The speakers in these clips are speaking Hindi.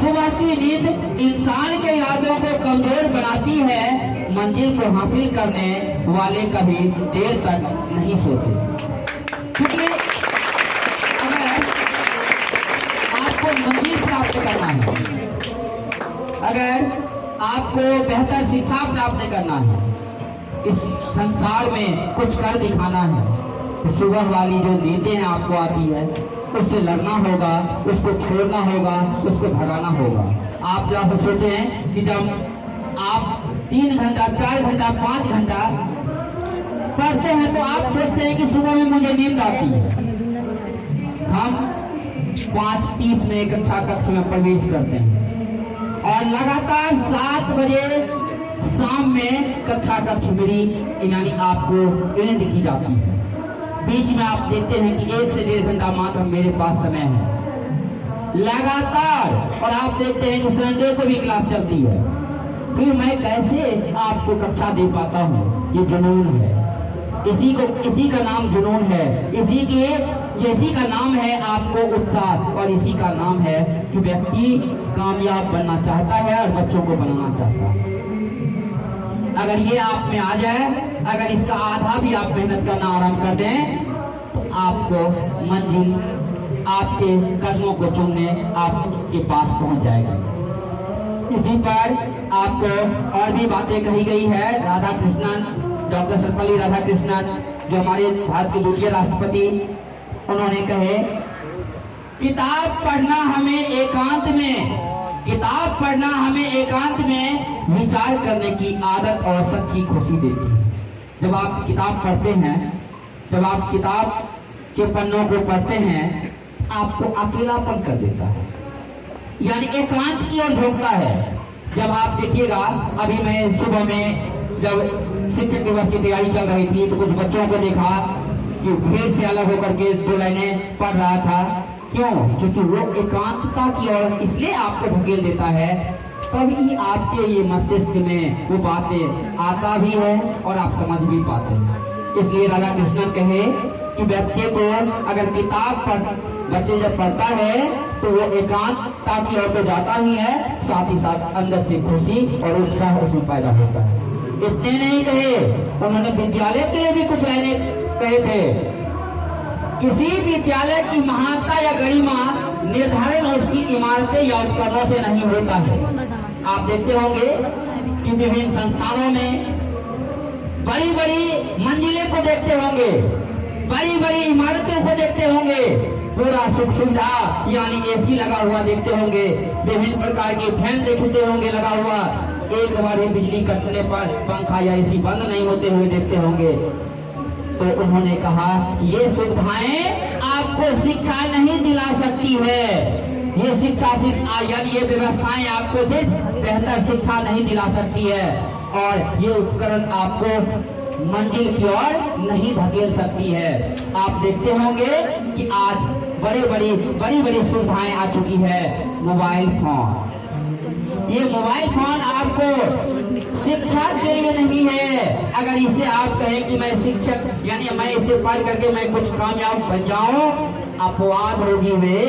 सुबह की नींद इंसान के यादों को कमजोर बनाती है, मंजिल को हासिल करने वाले कभी देर तक नहीं सोते। क्योंकि अगर आपको मंजिल प्राप्त करना है, अगर आपको बेहतर शिक्षा प्राप्त करना है, इस संसार में कुछ कर दिखाना है, तो सुबह वाली जो नींदें हैं आपको आती है, उससे लड़ना होगा, उसको छोड़ना होगा, उसको भगाना होगा। आप जरा से सोचें कि जब आप 3 घंटा 4 घंटा 5 घंटा पढ़ते हैं तो आप सोचते हैं कि सुबह में मुझे नींद आती है। हम 5:30 में कक्षा कक्ष में प्रवेश करते हैं और लगातार 7 बजे शाम में कक्षा कक्ष मेरी यानी आपको एंड की जाती है। बीच में आप देखते हैं कि 1 से 1.5 घंटा मात्र मेरे पास समय है लगातार, और आप देखते हैं कि संडे को भी क्लास चलती है। फिर मैं कैसे आपको कक्षा दे पाता हूँ? ये जुनून है, इसी का नाम जुनून है, इसी का नाम है आपको उत्साह, और इसी का नाम है कि व्यक्ति कामयाब बनना चाहता है और बच्चों को बनाना चाहता है। अगर ये आप में आ जाए, अगर इसका आधा भी आप मेहनत करना आरंभ कर दें, तो आपको मंजिल आपके कदमों को चूमने आपके पास पहुंच जाएगी। इसी पर आपको और भी बातें कही गई है। राधा कृष्णन, डॉक्टर सर्वपल्ली राधाकृष्णन, जो हमारे भारत के द्वितीय राष्ट्रपति, उन्होंने कहे, किताब पढ़ना हमें एकांत में विचार करने की आदत और सच्ची खुशी देती है। जब आप किताब पढ़ते हैं, जब आप किताब के पन्नों को पढ़ते हैं, आपको अकेलापन कर देता है, यानी एकांत की ओर झोंकता है। जब आप देखिएगा, अभी मैं सुबह में जब शिक्षक दिवस की तैयारी चल रही थी तो कुछ बच्चों को देखा कि भीड़ से अलग होकर के 2 लाइनें पढ़ रहा था। क्यों? क्योंकि वो एकांतता की ओर इसलिए आपको धकेल देता है, तभी आपके ये मस्तिष्क में वो बातें आता भी है और आप समझ भी पाते हैं। इसलिए राधा कृष्णन कहे कि बच्चे को अगर बच्चे जब पढ़ता है तो वो एकांतता की ओर तो जाता ही है, साथ ही साथ अंदर से खुशी और उत्साह उसमें पैदा होता है। इतने नहीं कहे, उन्होंने विद्यालय के लिए भी कुछ लाइनें कहे थे। किसी विद्यालय की महानता या गरिमा निर्धारण उसकी इमारतें या उपकरणों से नहीं होता है। आप देखते होंगे कि विभिन्न संस्थानों में बड़ी बड़ी मंजिलें को देखते होंगे, बड़ी बड़ी इमारतों को देखते होंगे, पूरा सुख सुविधा यानी एसी लगा हुआ देखते होंगे, विभिन्न प्रकार के फैन देखते होंगे लगा हुआ, एक बार ही बिजली कटने पर पंखा या एसी बंद नहीं होते हुए देखते होंगे। तो उन्होंने कहा कि ये सुविधाएं आपको शिक्षा नहीं दिला सकती है, ये शिक्षा सिर्फ यानी ये व्यवस्थाएं आपको सिर्फ बेहतर शिक्षा नहीं दिला सकती है, और ये उपकरण आपको मंजिल की ओर नहीं धकेल सकती है। आप देखते होंगे कि आज बड़ी बड़ी सुविधाएं आ चुकी है। मोबाइल फोन, ये मोबाइल फोन आपको शिक्षा के लिए नहीं है। अगर इसे आप कहें कि मैं शिक्षक यानी मैं इसे पढ़ करके मैं कुछ कामयाब बन जाऊं, अपवाद होगी वे,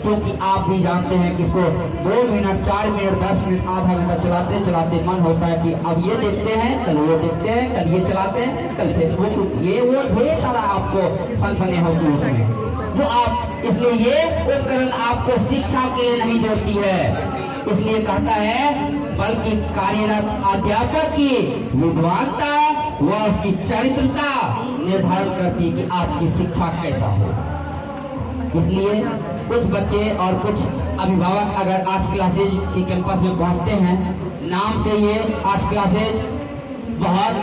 क्योंकि आप भी जानते हैं कि इसको 2 मिनट 4 मिनट 10 मिनट आधा घंटा चलाते चलाते मन होता है कि अब ये देखते हैं, कल वो देखते हैं, कल ये चलाते हैं, कल फेसबुक, ये वो ढेर सारा आपको फंक्शनें होती है उसमें जो आप, इसलिए ये उपकरण आपको शिक्षा के लिए नहीं जोड़ती है। इसलिए कहता है बल्कि कार्यरत अध्यापक की विद्वानता व उसकी चरित्रता निर्धारण करती है कि आपकी शिक्षा कैसा हो। इसलिए कुछ बच्चे और कुछ अभिभावक अगर आर्ट्स क्लासेज के कैंपस में पहुंचते हैं, नाम से ये आर्ट्स क्लासेज बहुत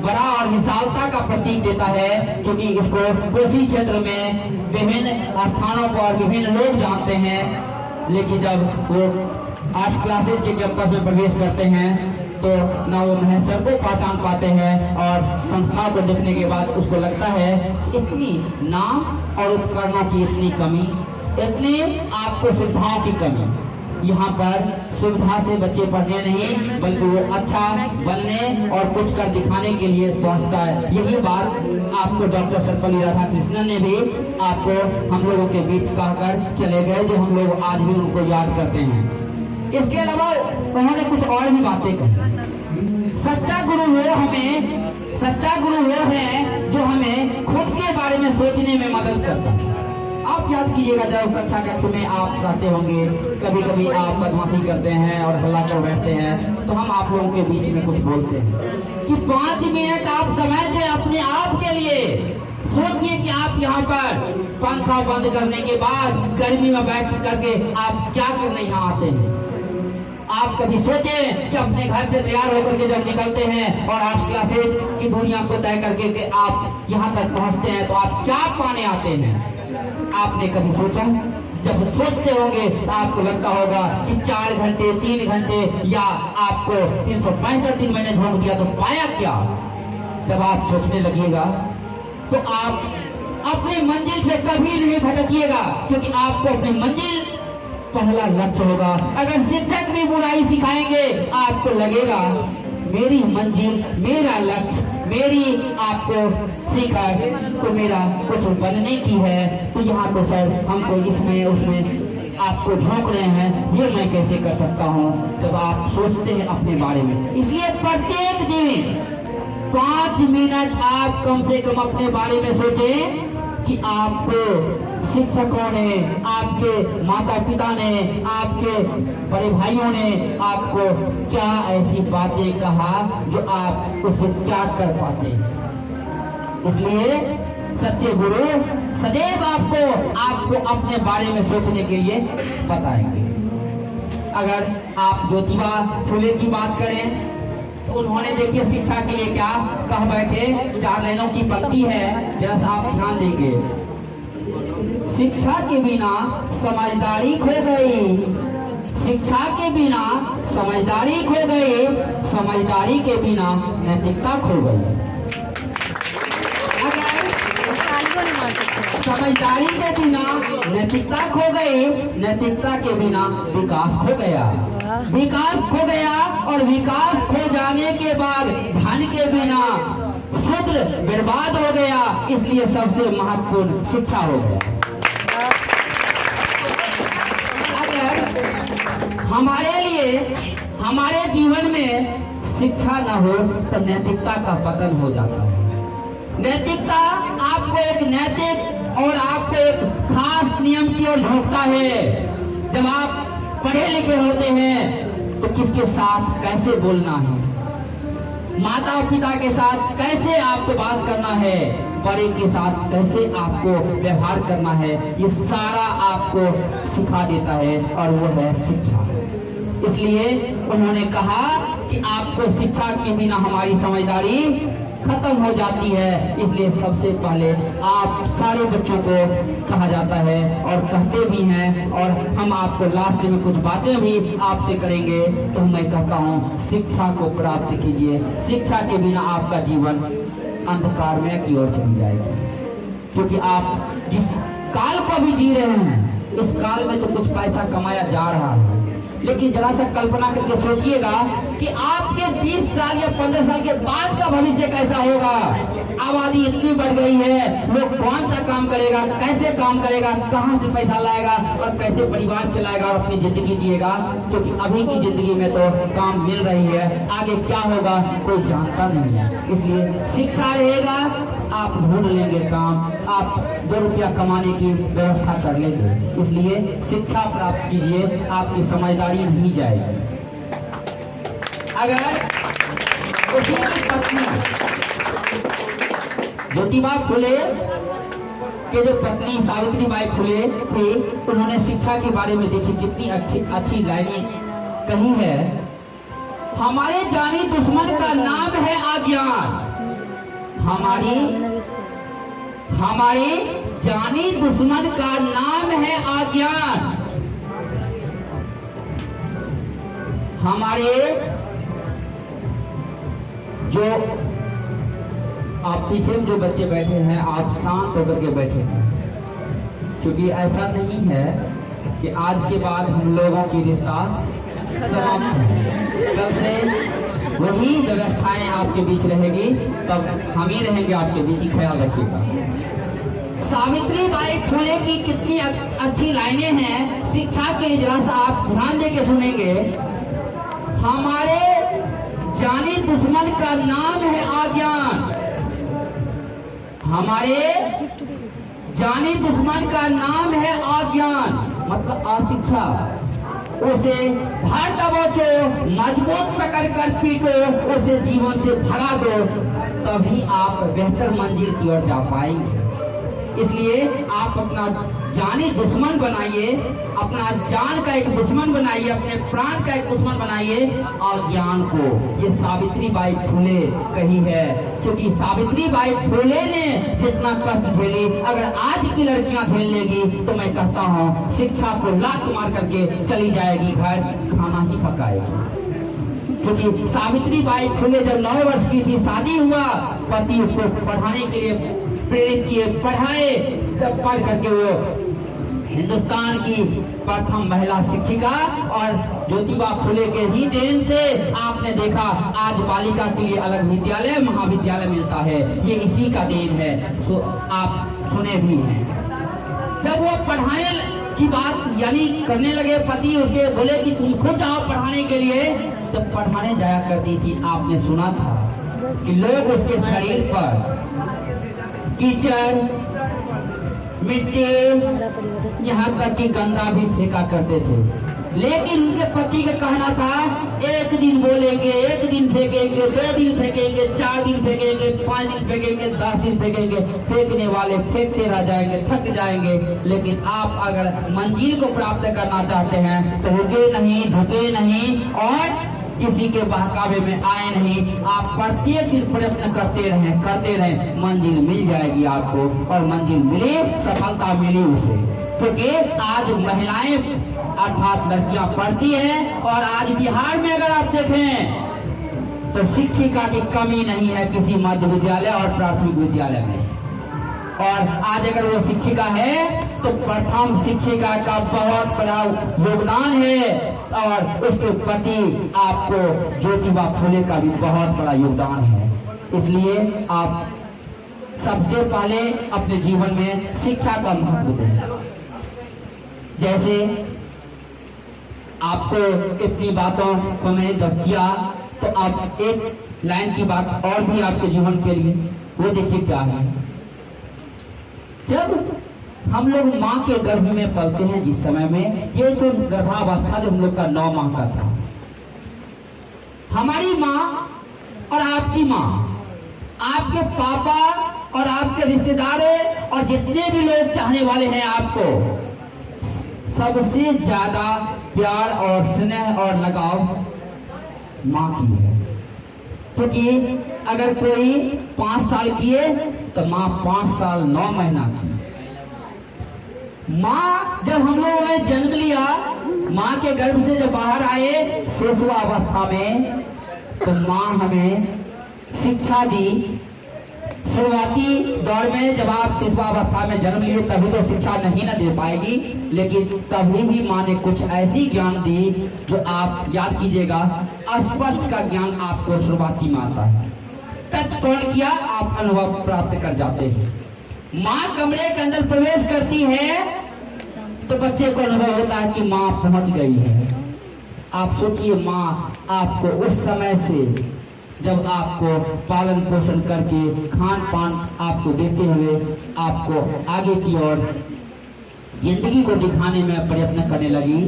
बड़ा और विशालता का प्रतीक देता है, क्योंकि इसको कोसी क्षेत्र में विभिन्न स्थानों पर विभिन्न लोग जानते हैं। लेकिन जब वो आर्ट्स क्लासेज के कैंपस में प्रवेश करते हैं तो ना वो सर को पहचान पाते हैं, और संस्था को देखने के बाद उसको लगता है इतनी नाम और उपकरणों की इतनी कमी, इतनी आपको सुविधाओं की कमी। यहाँ पर सुविधा से बच्चे पढ़ने नहीं बल्कि वो अच्छा बनने और कुछ कर दिखाने के लिए पहुँचता है। यही बात आपको डॉक्टर सर्वपल्ली राधाकृष्णन ने भी आपको हम लोगों के बीच कहकर चले गए, जो हम लोग आज भी उनको याद करते हैं। इसके अलावा उन्होंने कुछ और भी बातें कही। सच्चा गुरु वो है जो हमें खुद के बारे में सोचने में मदद करता है। आप याद कीजिएगा, जब कक्षा कक्ष में आप रहते होंगे, कभी कभी आप बदमाशी करते हैं और हल्ला कर बैठते हैं, तो हम आप लोगों के बीच में कुछ बोलते हैं कि 5 मिनट आप समय दें अपने आप के लिए। सोचिए कि आप यहाँ पर पंखा बंद करने के बाद गर्मी में बैठ करके आप क्या करने यहाँ आते हैं। आप कभी सोचें कि अपने घर से तैयार होकर के जब निकलते हैं और 8 क्लासेज की दूरियां को तय करके के आप यहाँ तक पहुँचते हैं, तो आप क्या पाने आते हैं? आपने कभी सोचा? जब सोचते होंगे तो आपको लगता होगा कि 4 घंटे 3 घंटे या आपको 365 दिन मैंने झोंक दिया तो पाया क्या? जब आप सोचने लगिएगा तो आप अपनी मंजिल से कभी नहीं भटकिएगा, क्योंकि आपको अपनी मंजिल पहला लक्ष्य होगा। अगर शिक्षक भी बुराई सिखाएंगे, आपको लगेगा मेरी मंजिल, मेरा लक्ष्य, मेरी आपको सीखा तो मेरा कुछ बनने की है, तो यहाँ तो सर हमको इसमें उसमें आपको झोंक रहे हैं, ये मैं कैसे कर सकता हूँ? जब आप सोचते हैं अपने बारे में, इसलिए प्रत्येक दिन 5 मिनट आप कम से कम अपने बारे में सोचें कि आपको शिक्षकों ने, आपके माता पिता ने, आपके बड़े भाइयों ने आपको क्या ऐसी बातें कहा जो आप उसे क्या कर पाते। इसलिए सच्चे गुरु सदैव आपको अपने बारे में सोचने के लिए बताएंगे। अगर आप ज्योतिबा फुले की बात करें तो उन्होंने देखिए शिक्षा के लिए क्या कह बैठे, 4 लाइनों की पंक्ति है, जरा सा आप ध्यान देंगे। शिक्षा के बिना समझदारी खो गई, शिक्षा के बिना समझदारी खो गई, समझदारी के बिना नैतिकता खो गई। समझदारी के बिना नैतिकता खो गई, नैतिकता के बिना विकास खो गया, विकास खो गया, और विकास खो जाने के बाद धन के बिना शूद्र बर्बाद हो गया। इसलिए सबसे महत्वपूर्ण शिक्षा हो गया। अगर हमारे लिए, हमारे जीवन में शिक्षा न हो तो नैतिकता का पतन हो जाता है। नैतिकता आपको एक नैतिक और आपको एक खास नियम की ओर झोंकता है। जब आप पढ़े लिखे होते हैं तो किसके साथ कैसे बोलना है, माता पिता के साथ कैसे आपको बात करना है, बड़े के साथ कैसे आपको व्यवहार करना है, ये सारा आपको सिखा देता है, और वो है शिक्षा। इसलिए उन्होंने कहा कि आपको शिक्षा के बिना हमारी समझदारी खत्म हो जाती है। इसलिए सबसे पहले आप सारे बच्चों को कहा जाता है और कहते भी हैं, और हम आपको लास्ट में कुछ बातें भी आपसे करेंगे। तो मैं कहता हूँ शिक्षा को प्राप्त कीजिए। शिक्षा के बिना आपका जीवन अंधकारमय की ओर चली जाएगी, क्योंकि आप जिस काल को भी जी रहे हैं, इस काल में तो कुछ पैसा कमाया जा रहा है, लेकिन जरा सा कल्पना करके सोचिएगा कि आपके 20 साल या 15 साल के बाद का भविष्य कैसा होगा। आबादी इतनी बढ़ गई है, लोग कौन सा काम करेगा, कैसे काम करेगा, कहां से पैसा लाएगा और कैसे परिवार चलाएगा और अपनी जिंदगी जिएगा, क्योंकि अभी की जिंदगी में तो काम मिल रही है, आगे क्या होगा कोई जानता नहीं है। इसलिए शिक्षा रहेगा, आप ढूंढ लेंगे काम, आप 2 रुपया कमाने की व्यवस्था कर लेंगे। इसलिए शिक्षा प्राप्त कीजिए, आपकी समझदारी नहीं जाएगी। अगर उसी की पत्नी ज्योतिबा फुले के जो पत्नी सावित्री बाई फुले थी, उन्होंने शिक्षा के बारे में देखी कितनी अच्छी लाइनें कही है। हमारे जानी दुश्मन का नाम है अज्ञान, हमारे जानी दुश्मन का नाम है अज्ञान। हमारे जो आप पीछे जो बच्चे बैठे हैं, आप शांत होकर के बैठे थे, क्योंकि ऐसा नहीं है कि आज के बाद हम लोगों की रिश्ता समाप्त है। कल से वही व्यवस्थाएं आपके बीच रहेगी, तब हम ही रहेंगे आपके बीच, ही ख्याल रखिएगा। सावित्रीबाई फुले की कितनी अच्छी लाइनें हैं, शिक्षा के जरा सा आप ध्यान दे के सुनेंगे। हमारे जानी दुश्मन का नाम है अज्ञान, हमारे जानी दुश्मन का नाम है अज्ञान, मतलब अशिक्षा। उसे हर दबोचो, मजबूत पकड़ कर पीटो, उसे जीवन से भगा दो, तभी आप बेहतर मंजिल की ओर जा पाएंगे। इसलिए आप अपना जानी दुश्मन बनाइए, अपना जान का एक दुश्मन बनाइए, अपने प्राण का एक दुश्मन बनाइए अज्ञान को। ये सावित्रीबाई फुले कही है, क्योंकि सावित्रीबाई फुले ने जितना कष्ट झेली, अगर आज की लड़कियां झेल लेगी तो मैं कहता हूँ शिक्षा को लात मार करके चली जाएगी, घर खाना ही पकाएगी। क्योंकि सावित्रीबाई फुले जब 9 वर्ष की थी, शादी हुआ, पति उसको पढ़ाने के लिए प्रेरित किए, पढ़ाए, जब पढ़ करके वो हिंदुस्तान की प्रथम महिला शिक्षिका, और ज्योतिबा फुले के ही देन से आपने देखा आज बालिका के लिए अलग विद्यालय महाविद्यालय मिलता है, ये इसी का देन है। आप सुने भी हैं, जब वो पढ़ाने की बात यानी करने लगे, पति उसके बोले कि तुम खुद जाओ पढ़ाने के लिए, जब पढ़ाने जाया करती थी आपने सुना था कि लोग उसके शरीर पर कीचड़, मिट्टी, यहाँ तक कि गंदा भी फेंका करते थे, लेकिन उनके पति का कहना था एक दिन बोलेंगे, एक दिन फेंकेंगे, 2 दिन फेंकेंगे, 4 दिन फेंकेंगे, 5 दिन फेंकेंगे, 10 दिन फेंकेंगे, फेंकने वाले फेंकते रह जाएंगे, थक जाएंगे। लेकिन आप अगर मंजिल को प्राप्त करना चाहते हैं तो रुके नहीं, झुके नहीं और किसी के बहकावे में आए नहीं, आप प्रत्येक दिन प्रयत्न करते रहें, मंजिल मिल जाएगी आपको, और मंजिल मिली, सफलता मिली उसे। क्योंकि आज महिलाएं अर्थात लड़कियां पढ़ती हैं, और आज बिहार में अगर आप देखें तो शिक्षिका की कमी नहीं है किसी मध्य विद्यालय और प्राथमिक विद्यालय में। और आज अगर वो शिक्षिका है तो प्रथम शिक्षिका का बहुत बड़ा योगदान है, और उसके पति आपको ज्योतिबा फुले का भी बहुत बड़ा योगदान है। इसलिए आप सबसे पहले अपने जीवन में शिक्षा का महत्व दें। जैसे आपको इतनी बातों को मैंने जब किया, तो आप एक लाइन की बात और भी आपके जीवन के लिए, वो देखिए क्या है। जब हम लोग माँ के गर्भ में पलते हैं, जिस समय में ये जो गर्भावस्था जो हम लोग का 9 माह का था, हमारी माँ और आपकी माँ, आपके पापा और आपके रिश्तेदार और जितने भी लोग चाहने वाले हैं आपको, सबसे ज्यादा प्यार और स्नेह और लगाव माँ की है। क्योंकि अगर कोई 5 साल की है तो माँ 5 साल 9 महीना की। माँ जब हम लोगों ने जन्म लिया, माँ के गर्भ से जब बाहर आए शिशुअवस्था में, तो माँ हमें शिक्षा दी। शुरुआती दौर में जब आप शिशुअवस्था में जन्म लिए तभी तो शिक्षा नहीं ना दे पाएगी, लेकिन तभी भी माँ ने कुछ ऐसी ज्ञान दी जो आप याद कीजिएगा, स्पर्श का ज्ञान आपको शुरुआती में आता है। टच कौन किया आप अनुभव प्राप्त कर जाते हैं। माँ कमरे के अंदर प्रवेश करती है तो बच्चे को अनुभव होता है कि माँ पहुंच गई है। आप सोचिए, माँ आपको उस समय से जब आपको पालन पोषण करके खान पान आपको देते हुए आपको आगे की ओर जिंदगी को दिखाने में प्रयत्न करने लगी,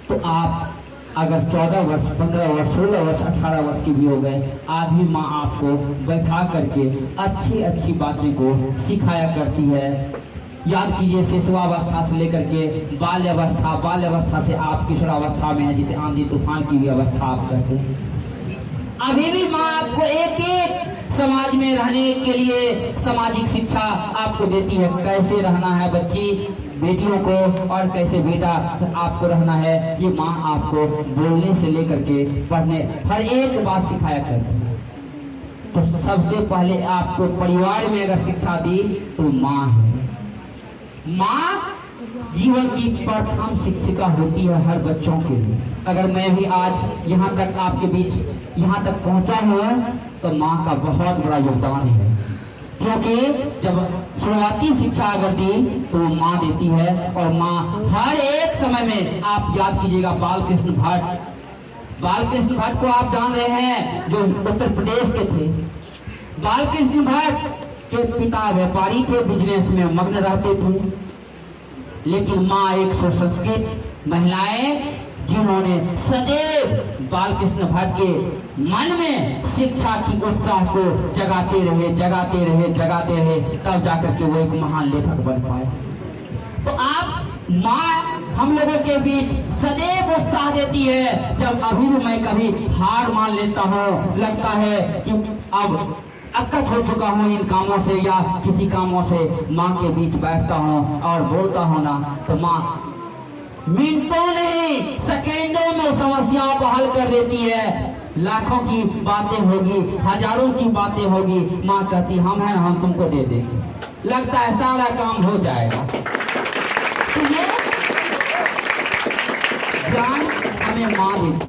तो आप अगर 14 वर्ष, 15 वर्ष, 16 वर्ष, 18 वर्ष की भी हो गए, आज भी माँ आपको बैठा करके अच्छी अच्छी बातें को सिखाया करती है। याद कीजिए, शिशुअवस्था से लेकर के बाल्यावस्था से आप किशोरावस्था में है, जिसे आंधी तूफान की भी अवस्था आप कहते हैं। अभी भी माँ आपको एक एक समाज में रहने के लिए सामाजिक शिक्षा आपको देती है, कैसे रहना है बच्ची बेटियों को और कैसे बेटा आपको रहना है। ये माँ आपको बोलने से लेकर के पढ़ने हर एक बात सिखाया करती है। तो सबसे पहले आपको परिवार में अगर शिक्षा दी तो माँ है। माँ जीवन की प्रथम शिक्षिका होती है हर बच्चों के लिए। अगर मैं भी आज यहाँ तक आपके बीच यहाँ तक पहुँचा हूँ तो माँ का बहुत बड़ा योगदान है। क्योंकि जब शुरुआती शिक्षा अगर दी तो माँ देती है, और माँ हर एक समय में, आप याद कीजिएगा बालकृष्ण भट्ट, बालकृष्ण भट्ट को आप जान रहे हैं जो उत्तर प्रदेश के थे। बालकृष्ण भट्ट के पिता व्यापारी थे, बिजनेस में मग्न रहते थे, लेकिन माँ एक सुसंस्कृत महिलाएं जिन्होंने सदैव बालकृष्ण भट्ट के मन में शिक्षा की उत्साह को जगाते रहे, तब जाकर के वो एक महान लेखक बन पाए। तो आप माँ हम लोगों के बीच सदैव उत्साह देती है। जब अभी भी मैं कभी हार मान लेता हूँ, लगता है कि अब अक्कत हो चुका हूँ इन कामों से या किसी कामों से, माँ के बीच बैठता हूँ और बोलता हूँ ना, तो माँ मिनटों नहीं सेकेंडों में समस्याओं को हल कर देती है। लाखों की बातें होगी, हजारों की बातें होगी, माँ कहती हम हैं, हम तुमको दे देंगे, लगता है सारा काम हो जाएगा। तो ये ज्ञान हमें माँ देती।